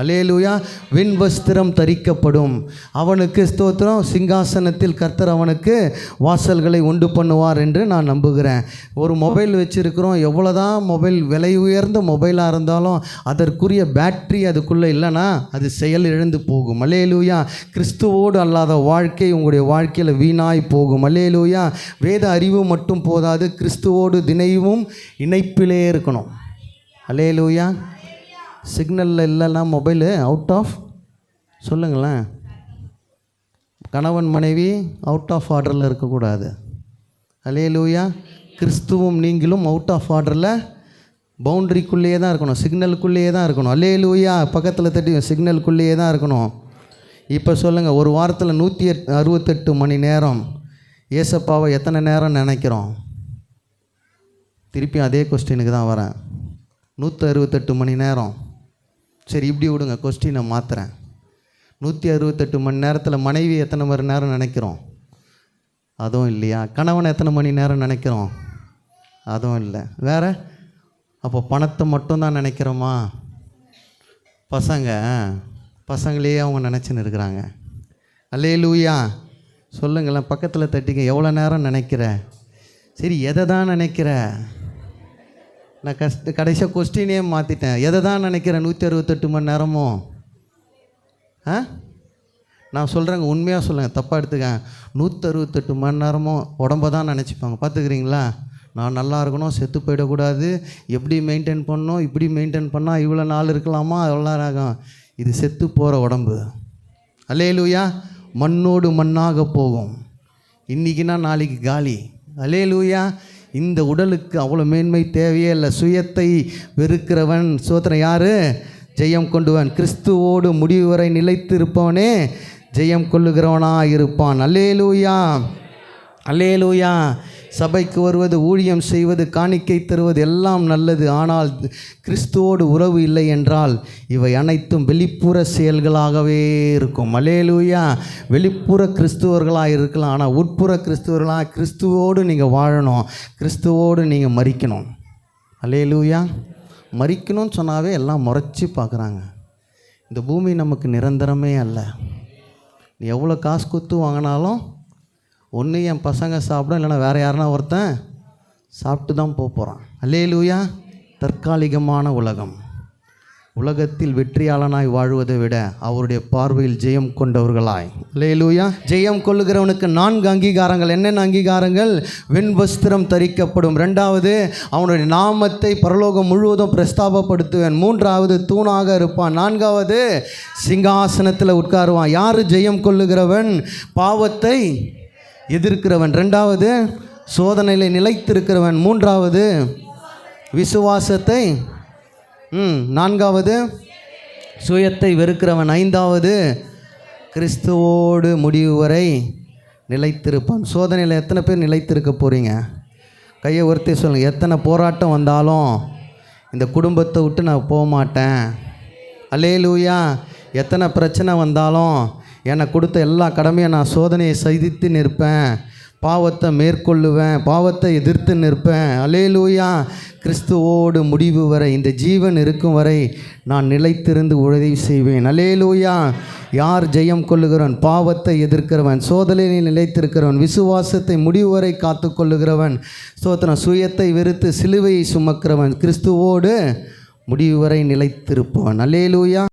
அல்லேலூயா. வெண்வஸ்திரம் தரிக்கப்படும். அவனுக்கு ஸ்தோத்திரம், சிங்காசனத்தில் கர்த்தர் அவனுக்கு வாசல்களை உண்டு பண்ணுவார் என்று நான் நம்புகிறேன். ஒரு மொபைல் வச்சுருக்கிறோம். எவ்வளோதான் மொபைல் விலை உயர்ந்த மொபைலாக இருந்தாலும் அதற்குரிய பேட்ரி அதுக்குள்ளே இல்லைன்னா அது செயல் இழந்து போகும். அல்லேலூயா. கிறிஸ்துவோடு அல்லாத வாழ்க்கை உங்களுடைய வாழ்க்கையில் வீணாய் போகும். அல்லேலூயா. வேத அறிவு மட்டும் போதாது, கிறிஸ்துவோடு தினமும் இணைப்பிலே இருக்கணும். அல்லேலூயா. சிக்னலில் இல்லைன்னா மொபைலு அவுட் ஆஃப் சொல்லுங்களேன். கணவன் மனைவி அவுட் ஆஃப் ஆர்டரில் இருக்கக்கூடாது. அல்லேலூயா. கிறிஸ்துவும் நீங்களும் அவுட் ஆஃப் ஆர்டரில் பவுண்ட்ரிக்குள்ளேயே தான் இருக்கணும், சிக்னலுக்குள்ளேயே தான் இருக்கணும். அல்லேலூயா. பக்கத்தில் தட்டி சிக்னலுக்குள்ளேயே தான் இருக்கணும். இப்போ சொல்லுங்கள், ஒரு வாரத்தில் 168 மணி நேரம் ஏசப்பாவை எத்தனை நேரம் நினைக்கிறோம்? திருப்பி அதே கொஸ்டினுக்கு தான் வரேன். 168 மணி நேரம். சரி, இப்படி விடுங்க, கொஸ்டினை மாற்றுறேன். 168 மணி நேரத்தில் மனைவி எத்தனை மணி நேரம் நினைக்கிறோம்? அதுவும் இல்லையா? கணவனை எத்தனை மணி நேரம் நினைக்கிறோம்? அதுவும் இல்லை. வேறு? அப்போ பணத்தை மட்டும்தான் நினைக்கிறோமா? பசங்களையே அவங்க நினச்சின்னு இருக்கிறாங்க. அல்லேலூயா. சொல்லுங்களேன், பக்கத்தில் தட்டிங்க, எவ்வளோ நேரம் நினைக்கிற? சரி, எதை தான் நினைக்கிற? நான் கடைசியாக கொஸ்டினே மாற்றிட்டேன். எதை தான் நினைக்கிறேன் 168 மணி நேரமும்? நான் சொல்கிறேங்க, உண்மையாக சொல்லுங்கள், தப்பாக எடுத்துக்க. 168 மணி நேரமும் உடம்ப தான் நினச்சிப்பாங்க. பார்த்துக்கிறீங்களா? நான் நல்லா இருக்கணும், செத்து போயிடக்கூடாது, எப்படி மெயின்டைன் பண்ணணும், இப்படி மெயின்டைன் பண்ணால் இவ்வளோ நாள் இருக்கலாமா, எவ்வளோ ஆகும். இது செத்து போகிற உடம்பு. அல்லேலூயா. மண்ணோடு மண்ணாக போகும். இன்றைக்கினா நாளைக்கு காலி. அல்லேலூயா. இந்த உடலுக்கு அவ்வளோ மேன்மை தேவையே இல்லை. சுயத்தை வெறுக்கிறவன் சோத்திரம் யார்? ஜெயம் கொண்டுவன். கிறிஸ்துவோடு முடிவு வரை நிலைத்து இருப்பவனே ஜெயம் கொள்ளுகிறவனாக இருப்பான். அல்லேலூயா. அல்லேலூயா. சபைக்கு வருவது, ஊழியம் செய்வது, காணிக்கை தருவது எல்லாம் நல்லது. ஆனால் கிறிஸ்துவோடு உறவு இல்லை என்றால் இவை அனைத்தும் வெளிப்புற செயல்களாகவே இருக்கும். அல்லேலூயா. வெளிப்புற கிறிஸ்துவர்களாக இருக்கலாம், ஆனால் உட்புற கிறிஸ்துவர்களாக கிறிஸ்துவோடு நீங்கள் வாழணும், கிறிஸ்துவோடு நீங்கள் மரிக்கணும். அல்லேலூயா. மரிக்கணும்னு சொன்னாவே எல்லாம் முறைச்சி பார்க்குறாங்க. இந்த பூமி நமக்கு நிரந்தரமே அல்ல. நீ எவ்வளோ காசு குத்து வாங்கினாலும் ஒன்று என் பசங்க சாப்பிடும், இல்லைன்னா வேறு யாருன்னா ஒருத்தன் சாப்பிட்டு தான் போகிறான். அல்லேலூயா. தற்காலிகமான உலகம். உலகத்தில் வெற்றியாளனாய் வாழ்வதை விட அவருடைய பார்வையில் ஜெயம் கொண்டவர்களாய். அல்லேலூயா. ஜெயம் கொள்ளுகிறவனுக்கு 4 அங்கீகாரங்கள். என்னென்ன அங்கீகாரங்கள்? வெண்வஸ்திரம் தரிக்கப்படும். 2வது, அவனுடைய நாமத்தை பரலோகம் முழுவதும் பிரஸ்தாபப்படுத்துவேன். 3வது, தூணாக இருப்பான். 4வது, சிங்காசனத்தில் உட்காருவான். யார் ஜெயம் கொள்ளுகிறவன்? பாவத்தை எதிர்க்கிறவன். 2வது, சோதனையில் நிலைத்திருக்கிறவன். 3வது, விசுவாசத்தை 4வது, சுயத்தை வெறுக்கிறவன். 5வது, கிறிஸ்துவோடு முடிவு வரை நிலைத்திருப்பான். சோதனையில் எத்தனை பேர் நிலைத்திருக்க போகிறீங்க? கையை உயர்த்தி சொல்லுங்கள். எத்தனை போராட்டம் வந்தாலும் இந்த குடும்பத்தை விட்டு நான் போக மாட்டேன். அல்லேலூயா. எத்தனை பிரச்சனை வந்தாலும் எனக்கு கொடுத்த எல்லா கடமையை நான் சோதனையை சந்தித்து நிற்பேன், பாவத்தை மேற்கொள்ளுவேன், பாவத்தை எதிர்த்து நிற்பேன். அல்லேலூயா. கிறிஸ்துவோடு முடிவு வரை, இந்த ஜீவன் இருக்கும் வரை நான் நிலைத்திருந்து உதவி செய்வேன். அல்லேலூயா. யார் ஜெயம் கொள்ளுகிறவன்? பாவத்தை எதிர்க்கிறவன், சோதனையில் நிலைத்திருக்கிறவன், விசுவாசத்தை முடிவு வரை காத்து கொள்ளுகிறவன், ஸ்தோத்திரம், சுயத்தை வெறுத்து சிலுவையை சுமக்கிறவன், கிறிஸ்துவோடு முடிவு வரை நிலைத்திருப்பவன். அல்லேலூயா.